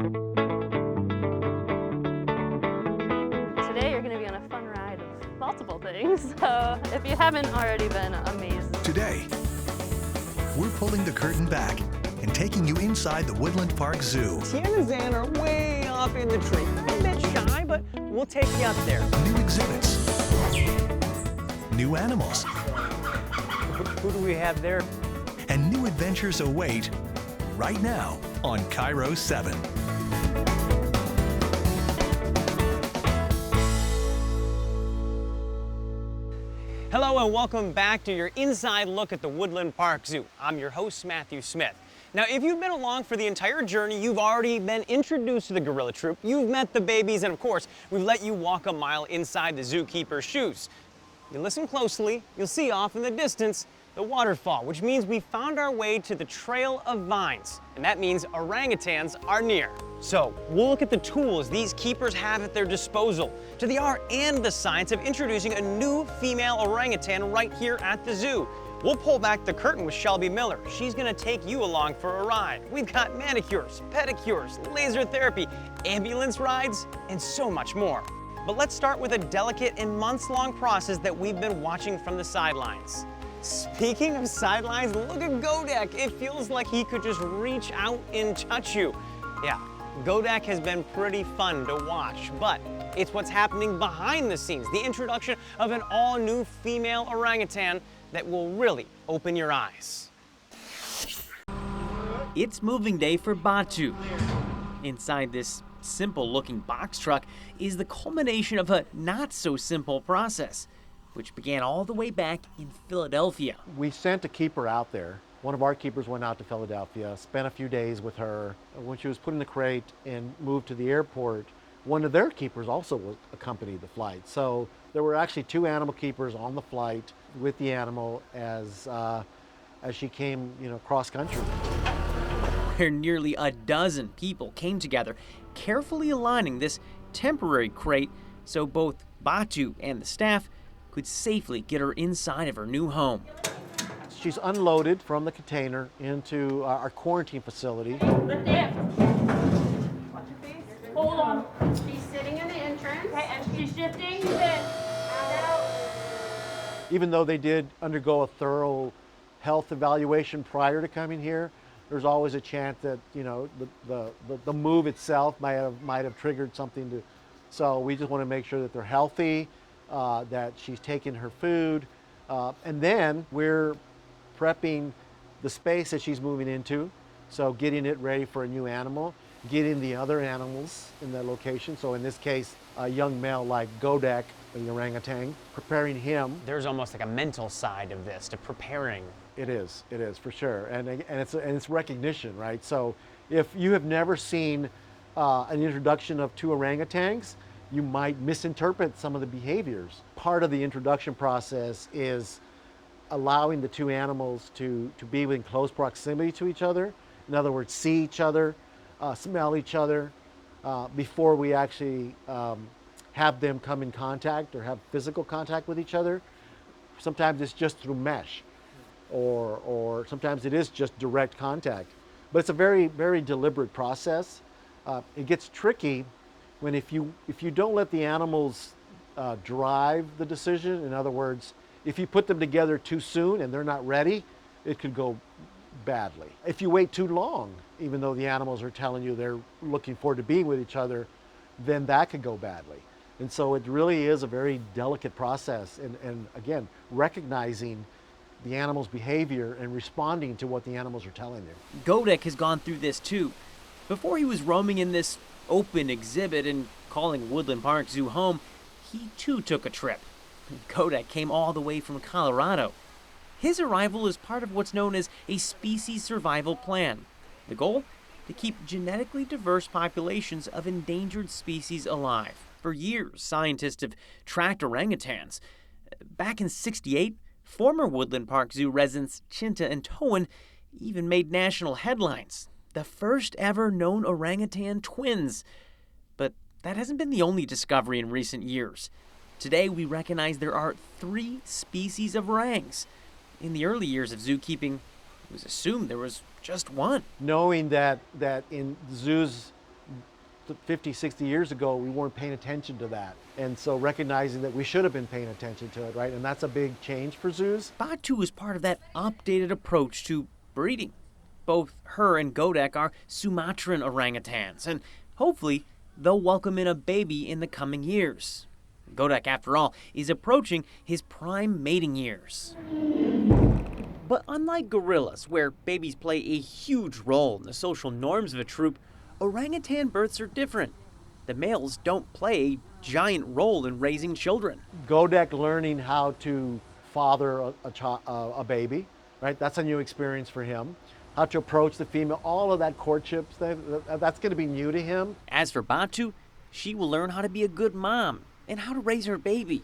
Today you're going to be on a fun ride of multiple things, so if you haven't already been amazed. Today, we're pulling the curtain back and taking you inside the Woodland Park Zoo. Tian and Zan are way up in the tree. A bit shy, but we'll take you up there. New exhibits, new animals, Who do we have there? and new adventures await right now on KIRO 7. Hello and welcome back to your inside look at the Woodland Park Zoo. I'm your host, Matthew Smith. Now, if you've been along for the entire journey, you've already been introduced to the gorilla troop, you've met the babies, and of course, we've let you walk a mile inside the zookeeper's shoes. You listen closely, you'll see off in the distance the waterfall, which means we found our way to the Trail of Vines, and that means orangutans are near. So we'll look at the tools these keepers have at their disposal, to the art and the science of introducing a new female orangutan right here at the zoo. We'll pull back the curtain with Shelby Miller. She's gonna take you along for a ride. We've got manicures, pedicures, laser therapy, ambulance rides, and so much more. But let's start with a delicate and months-long process that we've been watching from the sidelines. Speaking of sidelines, look at Godek. It feels like he could just reach out and touch you. Yeah, Godek has been pretty fun to watch, but it's what's happening behind the scenes, the introduction of an all-new female orangutan that will really open your eyes. It's moving day for Batu. Inside this simple-looking box truck is the culmination of a not-so-simple process, which began all the way back in Philadelphia. We sent a keeper out there. One of our keepers went out to Philadelphia, spent a few days with her. When she was put in the crate and moved to the airport, one of their keepers also accompanied the flight. So there were actually two animal keepers on the flight with the animal as she came, cross country. Where nearly a dozen people came together, carefully aligning this temporary crate so both Batu and the staff could safely get her inside of her new home. She's unloaded from the container into our quarantine facility. Lift it. Watch your face. Hold on. She's sitting in the entrance. Okay, and she's shifting. Even though they did undergo a thorough health evaluation prior to coming here, there's always a chance that the move itself might have triggered something. So we just want to make sure that they're healthy, that she's taking her food, and then we're prepping the space that she's moving into, so getting it ready for a new animal, getting the other animals in that location. So in this case, a young male like Godek, the orangutan, preparing him. There's almost like a mental side of this, to preparing. It is for sure, and it's recognition, right? So if you have never seen an introduction of two orangutans, you might misinterpret some of the behaviors. Part of the introduction process is allowing the two animals to be in close proximity to each other. In other words, see each other, smell each other, before we actually have them come in contact or have physical contact with each other. Sometimes it's just through mesh, or sometimes it is just direct contact. But it's a very, very deliberate process. It gets tricky when if you don't let the animals drive the decision. In other words, if you put them together too soon and they're not ready, it could go badly. If you wait too long, even though the animals are telling you they're looking forward to being with each other, then that could go badly. And so it really is a very delicate process, and again, recognizing the animal's behavior and responding to what the animals are telling you. Godek has gone through this too. Before he was roaming in this open exhibit and calling Woodland Park Zoo home, he too took a trip. Godek came all the way from Colorado. His arrival is part of what's known as a species survival plan. The goal? To keep genetically diverse populations of endangered species alive. For years, scientists have tracked orangutans. Back in '68, former Woodland Park Zoo residents Chinta and Towan even made national headlines. The first ever known orangutan twins. But that hasn't been the only discovery in recent years. Today, we recognize there are 3 species of orangs. In the early years of zookeeping, it was assumed there was just one. Knowing that in zoos 50, 60 years ago, we weren't paying attention to that. And so recognizing that we should have been paying attention to it, right? And that's a big change for zoos. Batu is part of that updated approach to breeding. Both her and Godek are Sumatran orangutans, and hopefully they'll welcome in a baby in the coming years. Godek, after all, is approaching his prime mating years. But unlike gorillas, where babies play a huge role in the social norms of a troop, orangutan births are different. The males don't play a giant role in raising children. Godek learning how to father a baby, right? That's a new experience for him. How to approach the female, all of that courtship, that's going to be new to him. As for Batu, she will learn how to be a good mom and how to raise her baby.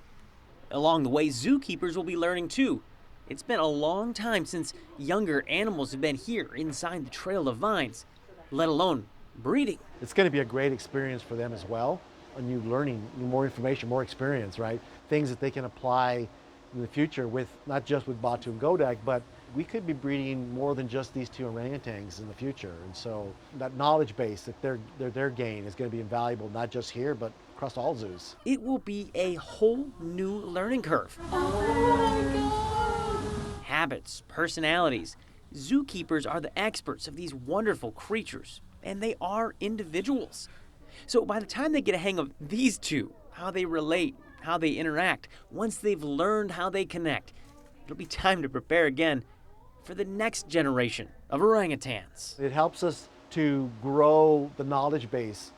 Along the way, zookeepers will be learning too. It's been a long time since younger animals have been here inside the Trail of Vines, let alone breeding. It's going to be a great experience for them as well. A new learning, more information, more experience, right? Things that they can apply in the future with, not just with Batu and Godek, but we could be breeding more than just these two orangutans in the future. And so that knowledge base that their gain is going to be invaluable, not just here, but across all zoos. It will be a whole new learning curve. Habits, personalities. Zookeepers are the experts of these wonderful creatures, and they are individuals. So by the time they get a hang of these two, how they relate, how they interact, once they've learned how they connect, it'll be time to prepare again for the next generation of orangutans. It helps us to grow the knowledge base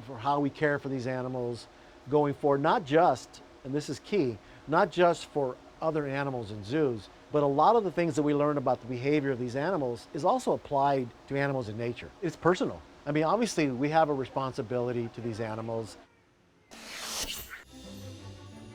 for how we care for these animals going forward, not just, and this is key, not just for other animals in zoos, but a lot of the things that we learn about the behavior of these animals is also applied to animals in nature. It's personal. I mean, obviously we have a responsibility to these animals.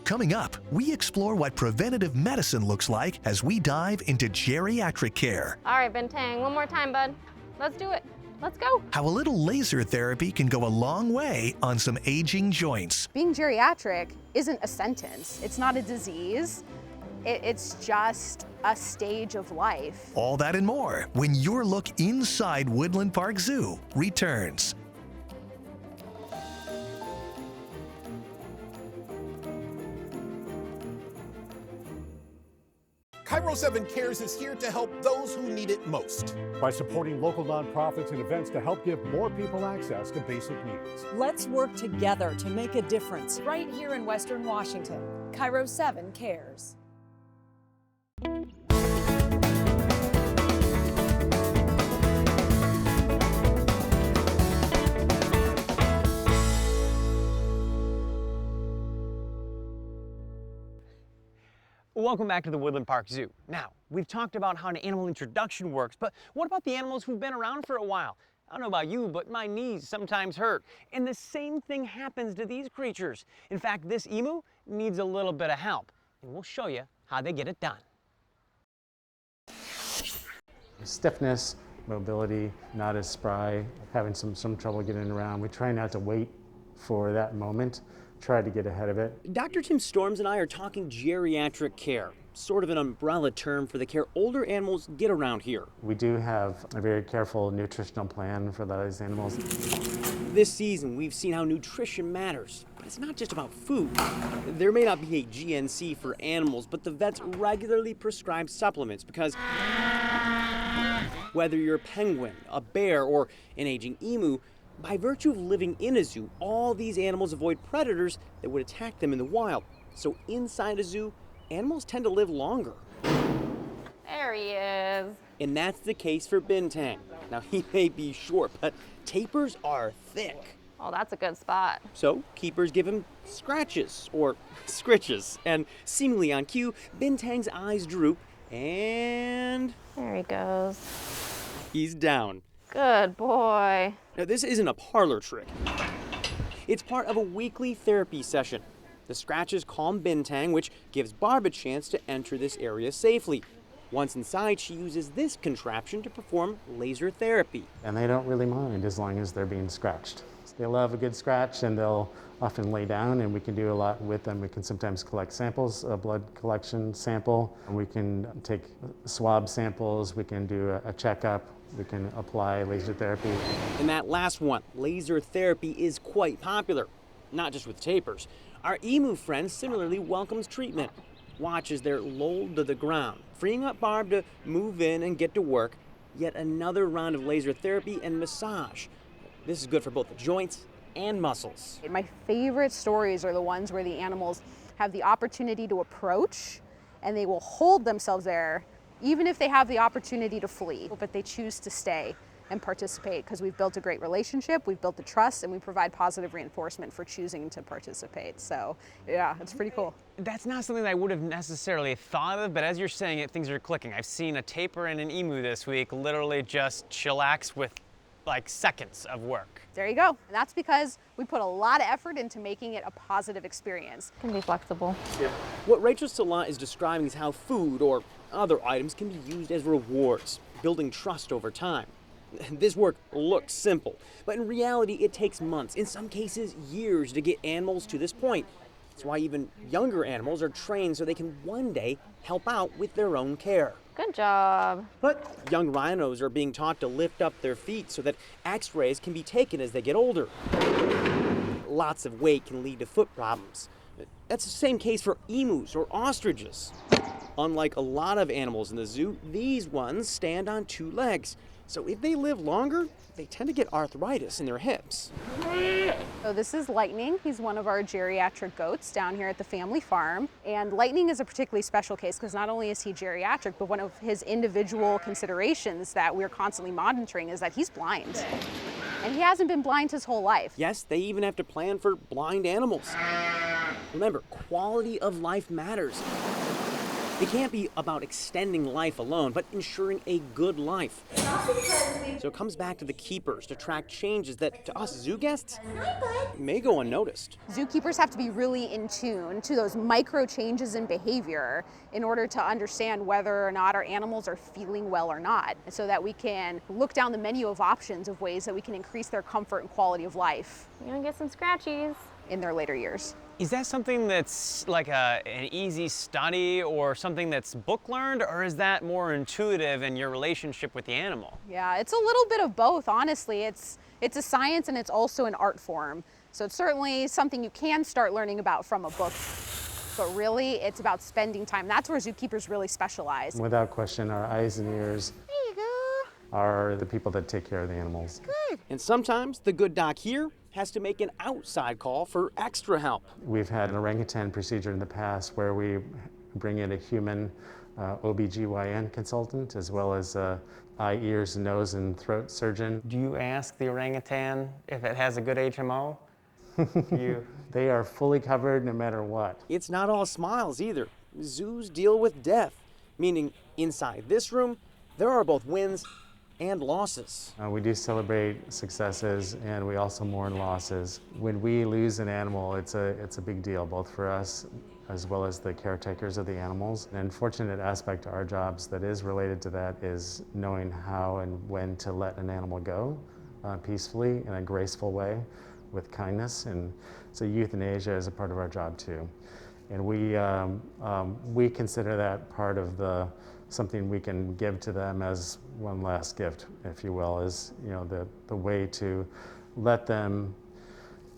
Coming up, we explore what preventative medicine looks like as we dive into geriatric care. All right, Bintang, one more time, bud. Let's do it. Let's go. How a little laser therapy can go a long way on some aging joints. Being geriatric isn't a sentence. It's not a disease. It's just a stage of life. All that and more when your look inside Woodland Park Zoo returns. Cairo 7 Cares is here to help those who need it most. By supporting local nonprofits and events to help give more people access to basic needs. Let's work together to make a difference right here in Western Washington. Cairo 7 Cares. Welcome back to the Woodland Park Zoo. Now, we've talked about how an animal introduction works, but what about the animals who've been around for a while? I don't know about you, but my knees sometimes hurt. And the same thing happens to these creatures. In fact, this emu needs a little bit of help, and we'll show you how they get it done. Stiffness, mobility, not as spry, having some trouble getting around. We try not to wait for that moment. Try to get ahead of it. Dr. Tim Storms and I are talking geriatric care, sort of an umbrella term for the care older animals get around here. We do have a very careful nutritional plan for those animals. This season, we've seen how nutrition matters, but it's not just about food. There may not be a GNC for animals, but the vets regularly prescribe supplements because whether you're a penguin, a bear, or an aging emu, by virtue of living in a zoo, all these animals avoid predators that would attack them in the wild. So inside a zoo, animals tend to live longer. There he is. And that's the case for Bintang. Now, he may be short, but tapers are thick. Oh, that's a good spot. So keepers give him scratches, or scritches. And seemingly on cue, Bintang's eyes droop, and There he goes. he's down. Good boy. Now, this isn't a parlor trick. It's part of a weekly therapy session. The scratches calm Bintang, which gives Barb a chance to enter this area safely. Once inside, she uses this contraption to perform laser therapy. And they don't really mind as long as they're being scratched. They love a good scratch, and they'll often lay down, and we can do a lot with them. We can sometimes collect samples, a blood collection sample. We can take swab samples. We can do a checkup. We can apply laser therapy. And that last one, laser therapy, is quite popular, not just with tapers. Our emu friend similarly welcomes treatment. Watch as they're lulled to the ground, freeing up Barb to move in and get to work. Yet another round of laser therapy and massage. This is good for both the joints and muscles. My favorite stories are the ones where the animals have the opportunity to approach and they will hold themselves there even if they have the opportunity to flee, but they choose to stay and participate because we've built a great relationship, we've built the trust, and we provide positive reinforcement for choosing to participate. So yeah, it's pretty cool. That's not something that I would have necessarily thought of, but as you're saying it, things are clicking. I've seen a tapir and an emu this week literally just chillax with like seconds of work. There you go. And that's because we put a lot of effort into making it a positive experience. It can be flexible. Yep. What Rachel Salat is describing is how food or other items can be used as rewards, building trust over time. This work looks simple, but in reality it takes months, in some cases years, to get animals to this point. That's why even younger animals are trained so they can one day help out with their own care. Good job. But young rhinos are being taught to lift up their feet so that x-rays can be taken as they get older. Lots of weight can lead to foot problems. That's the same case for emus or ostriches. Unlike a lot of animals in the zoo, these ones stand on two legs. So if they live longer, they tend to get arthritis in their hips. So this is Lightning. He's one of our geriatric goats down here at the family farm. And Lightning is a particularly special case because not only is he geriatric, but one of his individual considerations that we're constantly monitoring is that he's blind. And he hasn't been blind his whole life. Yes, they even have to plan for blind animals. Remember, quality of life matters. It can't be about extending life alone, but ensuring a good life. So it comes back to the keepers to track changes that, to us zoo guests, may go unnoticed. Zookeepers have to be really in tune to those micro changes in behavior in order to understand whether or not our animals are feeling well or not, so that we can look down the menu of options of ways that we can increase their comfort and quality of life. You're gonna get some scratchies in their later years. Is that something that's like an easy study or something that's book learned, or is that more intuitive in your relationship with the animal? Yeah, it's a little bit of both, honestly. It's a science and it's also an art form. So it's certainly something you can start learning about from a book, but really it's about spending time. That's where zookeepers really specialize. Without question, our eyes and ears There you go. are the people that take care of the animals. Good. And sometimes the good doc here has to make an outside call for extra help. We've had an orangutan procedure in the past where we bring in a human OBGYN consultant as well as a eye, ears, nose, and throat surgeon. Do you ask the orangutan if it has a good HMO? They are fully covered no matter what. It's not all smiles either. Zoos deal with death, meaning inside this room, there are both wins and losses. We do celebrate successes and we also mourn losses. When we lose an animal, it's a big deal, both for us as well as the caretakers of the animals. An unfortunate aspect to our jobs that is related to that is knowing how and when to let an animal go peacefully in a graceful way with kindness. And so euthanasia is a part of our job too. And we consider that part of something we can give to them as one last gift, if you will, is the way to let them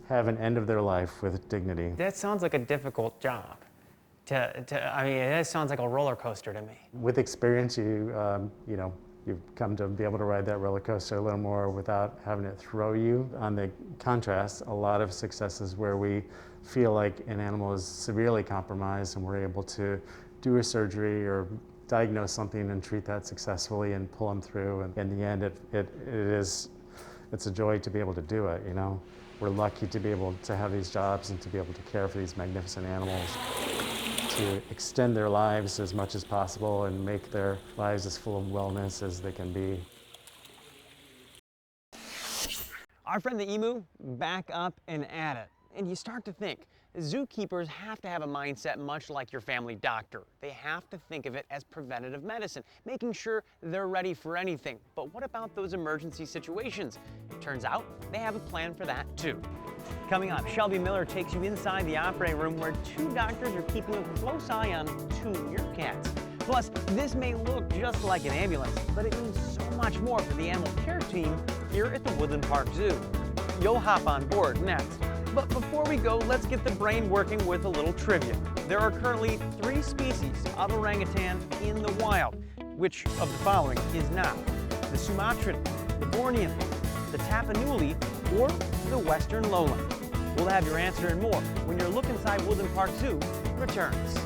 have an end of their life with dignity. That sounds like a difficult job. I mean, that sounds like a roller coaster to me. With experience, you've come to be able to ride that roller coaster a little more without having it throw you. On the contrast, a lot of successes where we feel like an animal is severely compromised and we're able to do a surgery or diagnose something and treat that successfully and pull them through. And in the end, it's a joy to be able to do it, We're lucky to be able to have these jobs and to be able to care for these magnificent animals, to extend their lives as much as possible and make their lives as full of wellness as they can be. Our friend the emu, back up and at it. And you start to think, zookeepers have to have a mindset much like your family doctor. They have to think of it as preventative medicine, making sure they're ready for anything. But what about those emergency situations? It turns out they have a plan for that too. Coming up, Shelby Miller takes you inside the operating room where two doctors are keeping a close eye on two meerkats. Plus, this may look just like an ambulance, but it means so much more for the animal care team here at the Woodland Park Zoo. You'll hop on board next. But before we go, let's get the brain working with a little trivia. There are currently 3 species of orangutan in the wild. Which of the following is not? The Sumatran, the Bornean, the Tapanuli, or the Western lowland? We'll have your answer and more when your Look Inside Woodland Park Zoo returns.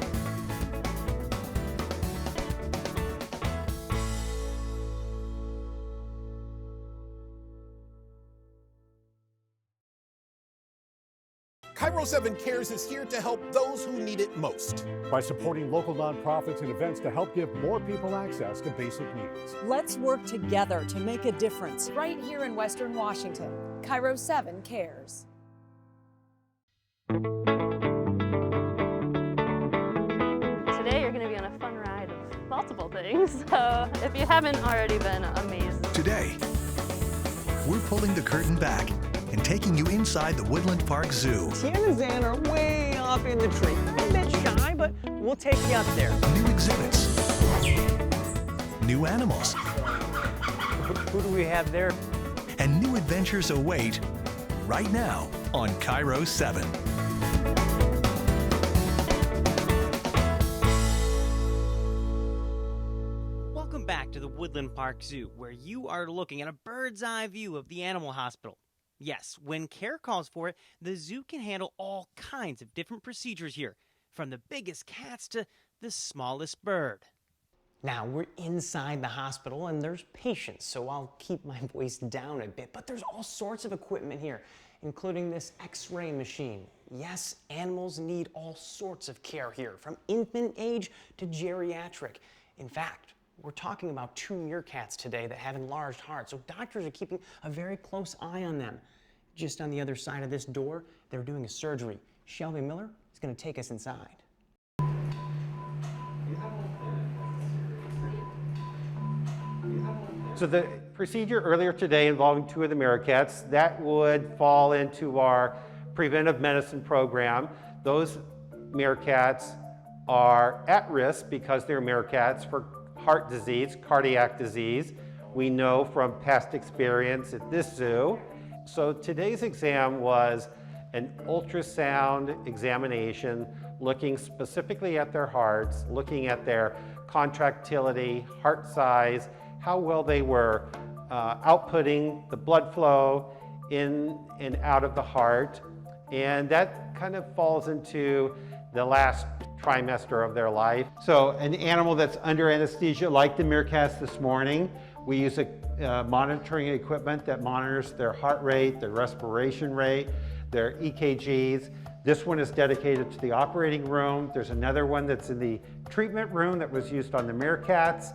Cairo 7 Cares is here to help those who need it most. By supporting local nonprofits and events to help give more people access to basic needs. Let's work together to make a difference right here in Western Washington. Cairo 7 Cares. Today you're going to be on a fun ride of multiple things, so if you haven't already been amazed. Today, we're pulling the curtain back and taking you inside the Woodland Park Zoo. Tian and Zan are way up in the tree. A bit shy, but we'll take you up there. New exhibits, new animals, Who do we have there? and new adventures await right now on Cairo 7. Welcome back to the Woodland Park Zoo, where you are looking at a bird's eye view of the animal hospital. Yes, when care calls for it, the zoo can handle all kinds of different procedures here, from the biggest cats to the smallest bird. Now, we're inside the hospital and there's patients, so I'll keep my voice down a bit, but there's all sorts of equipment here, including this X-ray machine. Yes, animals need all sorts of care here, from infant age to geriatric. In fact, we're talking about 2 meerkats today that have enlarged hearts, so doctors are keeping a very close eye on them. Just on the other side of this door, they're doing a surgery. Shelby Miller is going to take us inside. So the procedure earlier today involving 2 of the meerkats, that would fall into our preventive medicine program. Those meerkats are at risk because they're meerkats for heart disease, cardiac disease. We know from past experience at this zoo. So today's exam was an ultrasound examination looking specifically at their hearts, looking at their contractility, heart size, how well they were outputting the blood flow in and out of the heart. And that kind of falls into the last trimester of their life. So an animal that's under anesthesia, like the meerkats this morning, we use a monitoring equipment that monitors their heart rate, their respiration rate, their EKGs. This one is dedicated to the operating room. There's another one that's in the treatment room that was used on the meerkats.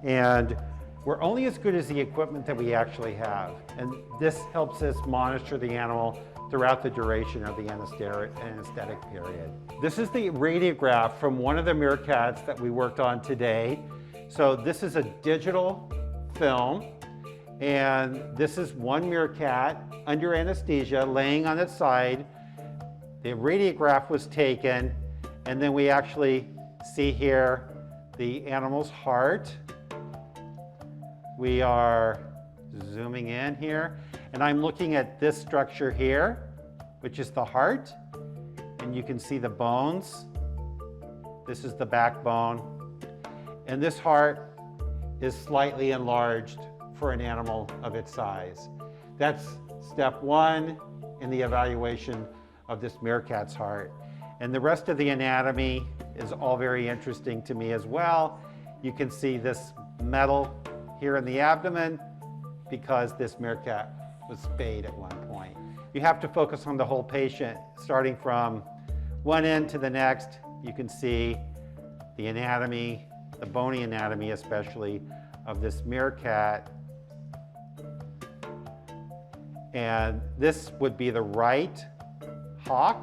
And we're only as good as the equipment that we actually have. And this helps us monitor the animal throughout the duration of the anesthetic period. This is the radiograph from one of the meerkats that we worked on today. So this is a digital film, and this is one meerkat under anesthesia laying on its side. The radiograph was taken, and then we actually see here the animal's heart. We are zooming in here, and I'm looking at this structure here, which is the heart, and you can see the bones. This is the backbone, and this heart is slightly enlarged for an animal of its size. That's step 1 in the evaluation of this meerkat's heart. And the rest of the anatomy is all very interesting to me as well. You can see this metal here in the abdomen because this meerkat was spayed at one point. You have to focus on the whole patient, starting from one end to the next. You can see the anatomy, the bony anatomy especially, of this meerkat. And this would be the right hock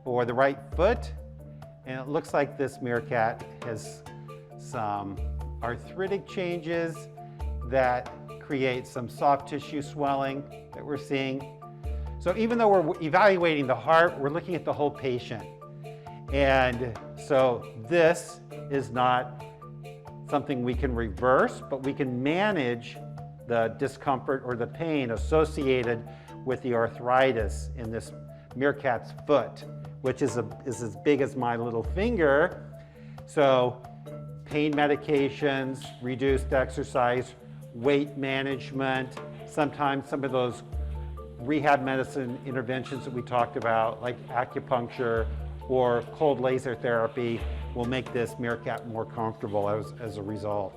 or the right foot. And it looks like this meerkat has some arthritic changes that create some soft tissue swelling that we're seeing. So even though we're evaluating the heart, we're looking at the whole patient. And so this is not something we can reverse, but we can manage the discomfort or the pain associated with the arthritis in this meerkat's foot, which is as big as my little finger. So pain medications, reduced exercise, weight management, sometimes some of those rehab medicine interventions that we talked about, like acupuncture or cold laser therapy, will make this meerkat more comfortable as a result.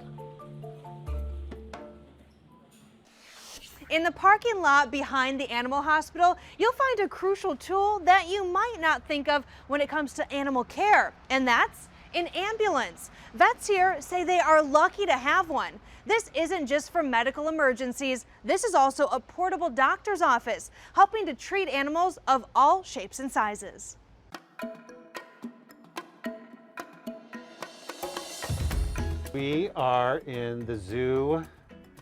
In the parking lot behind the animal hospital, you'll find a crucial tool that you might not think of when it comes to animal care, and that's an ambulance. Vets here say they are lucky to have one. This isn't just for medical emergencies. This is also a portable doctor's office, helping to treat animals of all shapes and sizes. We are in the zoo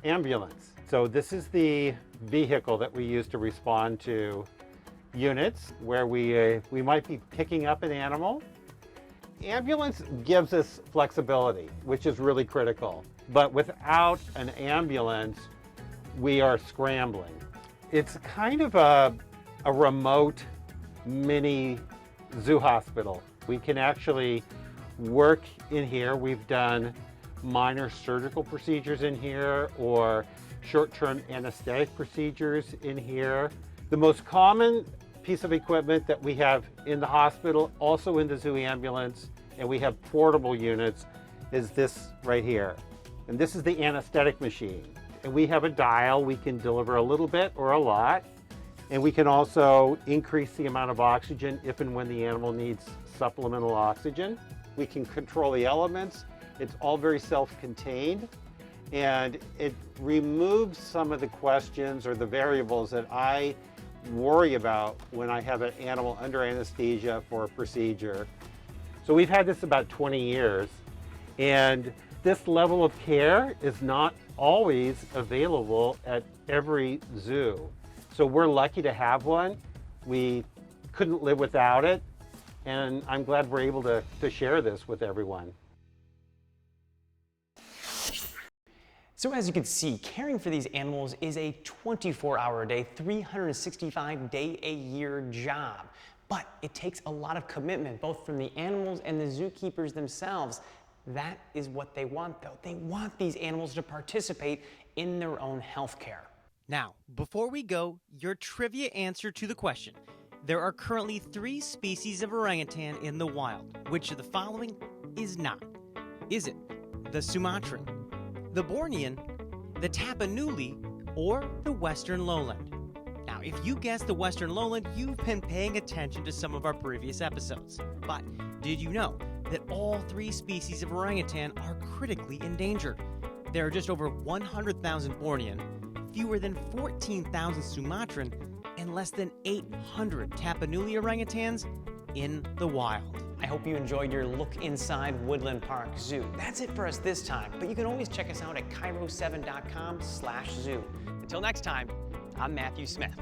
ambulance. So this is the vehicle that we use to respond to units where we might be picking up an animal. Ambulance gives us flexibility, which is really critical. But without an ambulance, we are scrambling. It's kind of a remote mini zoo hospital. We can actually work in here. We've done minor surgical procedures in here or short-term anesthetic procedures in here. The most common piece of equipment that we have in the hospital, also in the zoo ambulance, and we have portable units, is this right here. And this is the anesthetic machine. And we have a dial. We can deliver a little bit or a lot. And we can also increase the amount of oxygen if and when the animal needs supplemental oxygen. We can control the elements. It's all very self-contained. And it removes some of the questions or the variables that I worry about when I have an animal under anesthesia for a procedure. So we've had this about 20 years, and this level of care is not always available at every zoo. So we're lucky to have one. We couldn't live without it, and I'm glad we're able to share this with everyone. So as you can see, caring for these animals is a 24-hour-a-day, 365-day-a-year job. But it takes a lot of commitment, both from the animals and the zookeepers themselves. That is what they want, though. They want these animals to participate in their own health care. Now, before we go, your trivia answer to the question. There are currently 3 species of orangutan in the wild. Which of the following is not? Is it the Sumatran, the Bornean, the Tapanuli, or the Western Lowland? Now, if you guessed the Western Lowland, you've been paying attention to some of our previous episodes. But did you know that all 3 species of orangutan are critically endangered? There are just over 100,000 Bornean, fewer than 14,000 Sumatran, and less than 800 Tapanuli orangutans in the wild. I hope you enjoyed your look inside Woodland Park Zoo. That's it for us this time, but you can always check us out at KIRO7.com/zoo. Until next time, I'm Matthew Smith.